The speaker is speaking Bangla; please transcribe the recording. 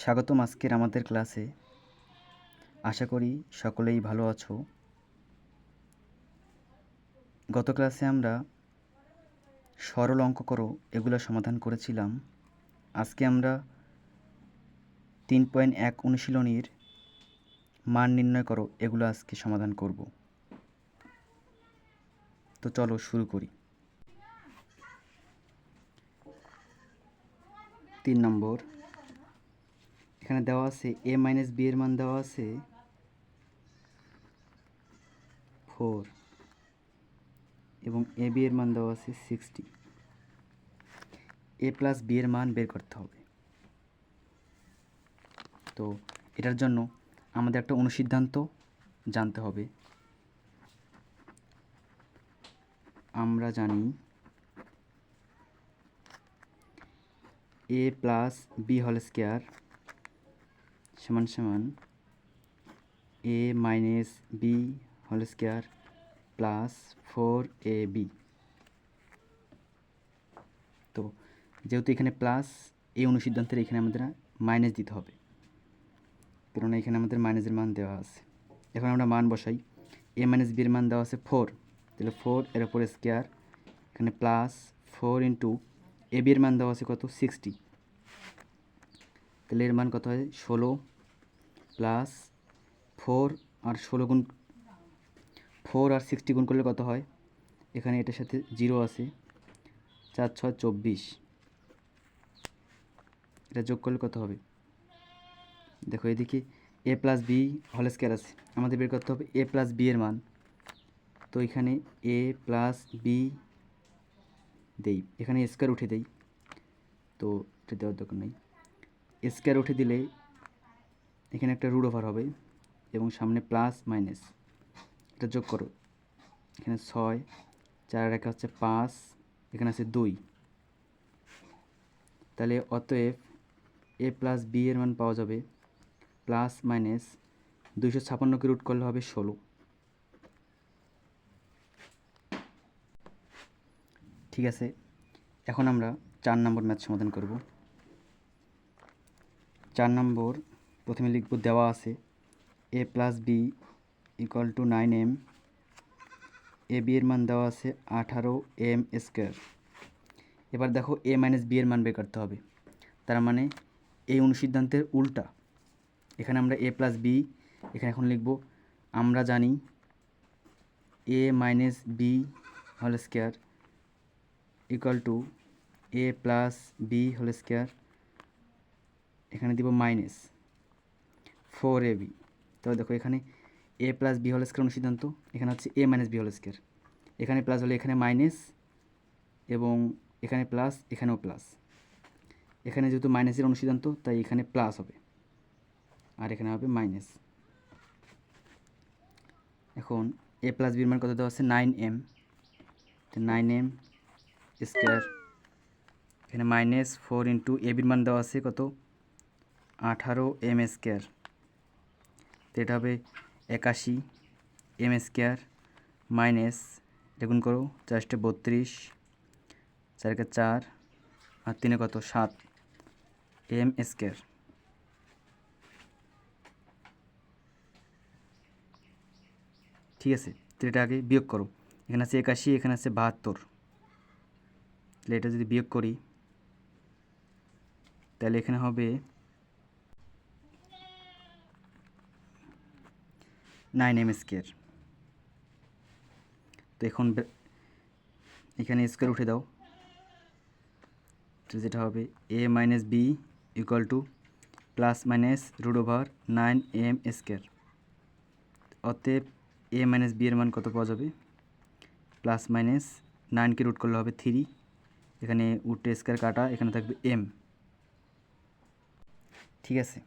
স্বাগতম আজকের আমাদের ক্লাসে। আশা করি সকলেই ভালো আছো। গত ক্লাসে আমরা সরল অঙ্ক করো এগুলো সমাধান করেছিলাম। আজকে আমরা 3.1 অনুশীলনীর মান নির্ণয় করো এগুলো আজকে সমাধান করব। তো চলো শুরু করি। 3 নম্বর, এখানে দেওয়া আছে a মাইনাস b এর মান দেওয়া আছে 4 এবং ab এর মান দেওয়া আছে 60। a প্লাস b এর মান বের করতে হবে। তো এটার জন্য আমাদের একটা অনুসিদ্ধান্ত জানতে হবে। আমরা জানি a plus b whole square সমান সমান a minus b whole square plus 4ab। তো যেহেতু এখানে প্লাস, এই অনুসিদ্ধান্তের এখানে আমাদের মাইনাস দিতে হবে, কারণ এখানে আমাদের মাইনাসের মান দেওয়া আছে। এখন আমরা মান বসাই। a মাইনাস b এর মান দেওয়া আছে 4, তাহলে 4 এর উপরে স্কয়ার, এখানে প্লাস 4 ইন্টু ab এর মান দেওয়া আছে কত 60, তাহলে এর মান কত হয় 16 প্লাস 4 আর 16 গুণ 4 আর 60 গুণ করলে কত হয়, এখানে এটার সাথে 0 আছে, 4 6 24, এটা যোগ করলে কত হবে দেখো, এদিকে a plus B whole square আছে, আমাদের বের করতে হবে a প্লাস বি এর মান। তো এখানে a প্লাস বি দেই, এখানে স্কয়ার উঠে দেই, তো এটা দেওয়ার দরকার নেই। স্কয়ার উঠে দিলে এখানে একটা রুট ওভার হবে এবং সামনে প্লাস মাইনাস, এটা যোগ করো, এখানে 6, 4 রেখা হচ্ছে 5, এখানে আছে 2, তাহলে অতএব a প্লাস বি এর মান পাওয়া যাবে প্লাস মাইনাস 256কে রুট করলে হবে 16। ঠিক আছে, এখন আমরা 4 নম্বর ম্যাথ সমাধান করব। 4 নম্বর প্রথমে লিখব, দেওয়া আছে a plus b equal to 9m, a b এর মান দেওয়া আছে 18m স্কোয়ার। এবার দেখো a মাইনাস বি এর মান বের করতে হবে, তার মানে এই অনুসিদ্ধান্তের উল্টা। এখানে আমরা a প্লাস বি, এখানে এখন লিখব আমরা জানি a minus B whole square equal to a plus B whole square, এখানে দিব মাইনাস 4ab। তবে দেখো এখানে a plus B whole square অনুসিদ্ধান্ত, এখানে হচ্ছে a minus B whole square, এখানে প্লাস হলে এখানে মাইনাস এবং এখানে প্লাস, এখানেও প্লাস। এখানে যেহেতু মাইনাসের অনুসিদ্ধান্ত তাই এখানে প্লাস হবে আর এখানে হবে মাইনাস। এখন a প্লাস বির মান কত দেওয়া আছে 9m, 9m স্কোয়ার, এখানে মাইনাস 4 ইন্টু এ বির মান দেওয়া আছে কত 18m স্কোয়ার, তো এটা হবে 81m স্কোয়ার মাইনাস, দেখুন করো 4 32, 4 4 আর 3 কত 7m স্কোয়ার। ঠিক আছে, তো এটা আগে বিয়োগ করো, এখানে আছে 81, এখানে আছে 72, তাহলে এটা যদি বিয়োগ করি তাহলে এখানে হবে 9m স্কোয়ার। তো এখন এখানে স্কোয়ার উঠে দাও, তো যেটা হবে a minus b equal to plus minus root over 9m square. অতএব a মাইনাস বি এর মান কত পাওয়া যাবে, প্লাস মাইনাস 9কে রুট করলে হবে 3, এখানে উঠে স্কোয়ার কাটা, এখানে থাকবে m। ঠিক আছে,